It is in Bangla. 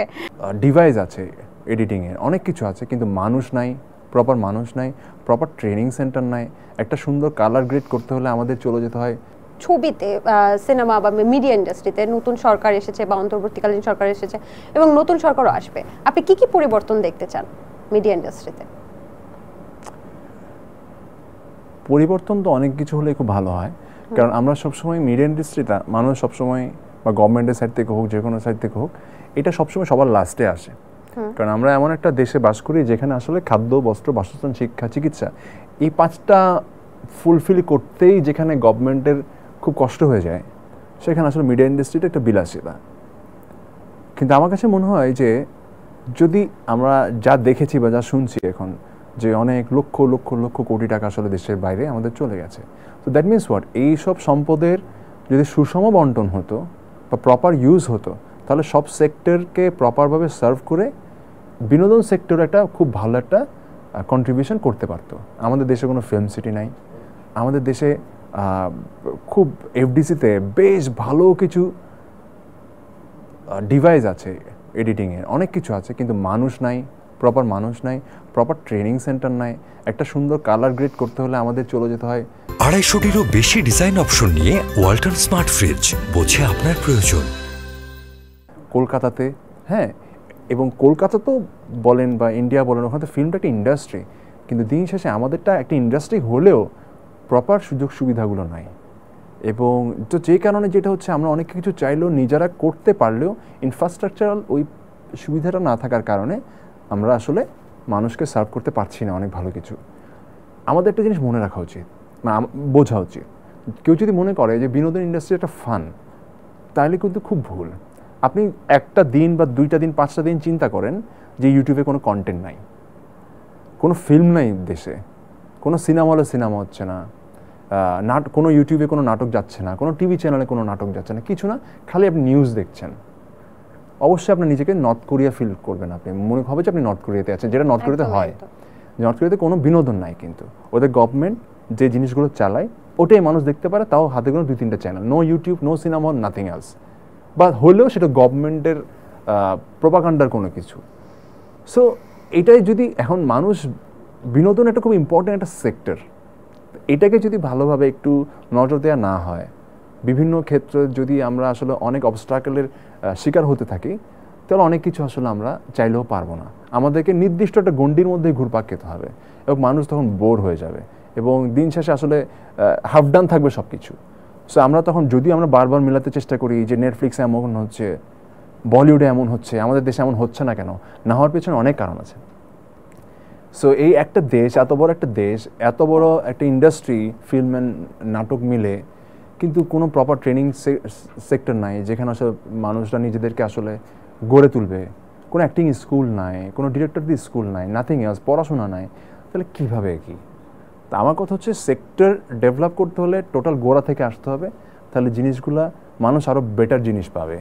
থেকে? ডিভাইস আছে এডিটিংয়ের, অনেক কিছু আছে, কিন্তু মানুষ নাই, প্রপার মানুষ নাই, প্রপার ট্রেনিং সেন্টার নাই। একটা সুন্দর কালার গ্রেড করতে হলে আমাদের চলে যেতে হয়। ছবিতে, সিনেমা বা মিডিয়া ইন্ডাস্ট্রিতে নতুন সরকার এসেছে বা অন্তর্বর্তীকালীন সরকার এসেছে এবং নতুন সরকারও আসবে, আপনি কি কি পরিবর্তন দেখতে চান মিডিয়া ইন্ডাস্ট্রিতে? পরিবর্তন তো অনেক কিছু হলে খুব ভালো হয়, কারণ আমরা সবসময় মিডিয়া ইন্ডাস্ট্রিটা মানুষ সবসময় বা গভর্নমেন্টের সাইড থেকে হোক, যে কোনো সাইড থেকে হোক, এটা সবসময় সবার লাস্টে আসে। কারণ আমরা এমন একটা দেশে বাস করি যেখানে আসলে খাদ্য, বস্ত্র, বাসস্থান, শিক্ষা, চিকিৎসা, এই 5টা ফুলফিল করতেই যেখানে গভর্নমেন্টের খুব কষ্ট হয়ে যায়, সেখানে আসলে মিডিয়া ইন্ডাস্ট্রিটা একটা বিলাসিতা। কিন্তু আমার কাছে মনে হয় যে যদি আমরা যা দেখেছি বা যা শুনছি এখন, যে অনেক লক্ষ লক্ষ লক্ষ কোটি টাকা আসলে দেশের বাইরে আমাদের চলে গেছে, তো দ্যাট মিনস হোয়াট, এই সব সম্পদের যদি সুষম বন্টন হতো বা প্রপার ইউজ হতো, তাহলে সব সেক্টরকে প্রপারভাবে সার্ভ করে বিনোদন সেক্টর একটা খুব ভালো একটা কন্ট্রিবিউশন করতে পারতো। আমাদের দেশে কোনো ফিল্ম সিটি নাই, আমাদের দেশে খুব এফডিসিতে বেশ ভালো কিছু ডিভাইস আছে এডিটিংয়ের, অনেক কিছু আছে, কিন্তু মানুষ নাই, প্রপার মানুষ নাই, প্রপার ট্রেনিং সেন্টার নাই। একটা সুন্দর কালার গ্রেড করতে হলে আমাদের চলে যেতে হয় 250-টিরও বেশি ডিজাইন অপশন নিয়ে ওয়ালটন স্মার্ট ফ্রিজ, বোঝে আপনার প্রয়োজন। কলকাতাতে, হ্যাঁ, এবং কলকাতা তো বলেন বা ইন্ডিয়া বলেন, ওখানে তো ফিল্মটা একটা ইন্ডাস্ট্রি, কিন্তু দিন শেষে আমাদেরটা একটা ইন্ডাস্ট্রি হলেও প্রপার সুযোগ সুবিধাগুলো নাই। এবং তো যে কারণে যেটা হচ্ছে, আমরা অনেক কিছু চাইলেও নিজেরা করতে পারলেও ইনফ্রাস্ট্রাকচারাল ওই সুবিধাটা না থাকার কারণে আমরা আসলে মানুষকে সার্ভ করতে পারছি না অনেক ভালো কিছু। আমাদের একটা জিনিস মনে রাখা উচিত, মানে বোঝা উচিত, কেউ যদি মনে করে যে বিনোদন ইন্ডাস্ট্রি একটা ফান, তাহলে কিন্তু খুব ভুল। আপনি একটা দিন বা 2টা দিন 5টা দিন চিন্তা করেন যে ইউটিউবে কোনো কন্টেন্ট নাই, কোনো ফিল্ম নাই দেশে, কোনো সিনেমা হলে সিনেমা হচ্ছে না, কোনো ইউটিউবে কোনো নাটক যাচ্ছে না, কোনো টিভি চ্যানেলে কোনো নাটক যাচ্ছে না, কিছু না, খালি আপনি নিউজ দেখছেন। অবশ্যই আপনার নিজেকে নর্থ কোরিয়া ফিল করবেন, আপনি মনে হবে যে আপনি নর্থ কোরিয়াতে আছেন, যেটা নর্থ কোরিয়াতে হয়। নর্থ কোরিয়াতে কোনো বিনোদন নাই, কিন্তু ওদের গভর্নমেন্ট যে জিনিসগুলো চালায় ওটাই মানুষ দেখতে পারে, তাও হাতে কোনো 2-3টা channel, no YouTube, no cinema, nothing else, বা হলেও সেটা গভর্নমেন্টের প্রোপাগান্ডার কোনো কিছু। সো এটাই যদি এখন মানুষ, বিনোদন একটা খুব ইম্পর্টেন্ট একটা সেক্টর, এটাকে যদি ভালোভাবে একটু নজর দেওয়া না হয়, বিভিন্ন ক্ষেত্রে যদি আমরা আসলে অনেক অবস্ট্রাকলের শিকার হতে থাকি, তাহলে অনেক কিছু আসলে আমরা চাইলেও পারবো না। আমাদেরকে নির্দিষ্ট একটা গণ্ডির মধ্যেই ঘুরপাক খেতে হবে, এবং মানুষ তখন বোর হয়ে যাবে, এবং দিন শেষে আসলে হাফ ডান থাকবে সব কিছু। সো আমরা তখন যদি আমরা বারবার মেলাতে চেষ্টা করি যে নেটফ্লিক্সে এমন হচ্ছে, বলিউডে এমন হচ্ছে, আমাদের দেশে এমন হচ্ছে না কেন, না হওয়ার পেছনে অনেক কারণ আছে। সো এই একটা দেশ, এত বড় একটা দেশ, এত বড় একটা ইন্ডাস্ট্রি, ফিল্ম অ্যান্ড নাটক মিলে, কিন্তু কোনো প্রপার ট্রেনিং সেক্টর নাই যেখানে আসলে মানুষরা নিজেদেরকে আসলে গড়ে তুলবে। কোনো অ্যাক্টিং স্কুল নাই, কোনো ডিরেক্টরদের স্কুল নাই, নাথিং এলস, পড়াশোনা নাই, তাহলে কীভাবে কি? তা আমার কথা হচ্ছে, সেক্টর ডেভেলপ করতে হলে টোটাল গোড়া থেকে আসতে হবে, তাহলে জিনিসগুলা মানুষ আরও বেটার জিনিস পাবে।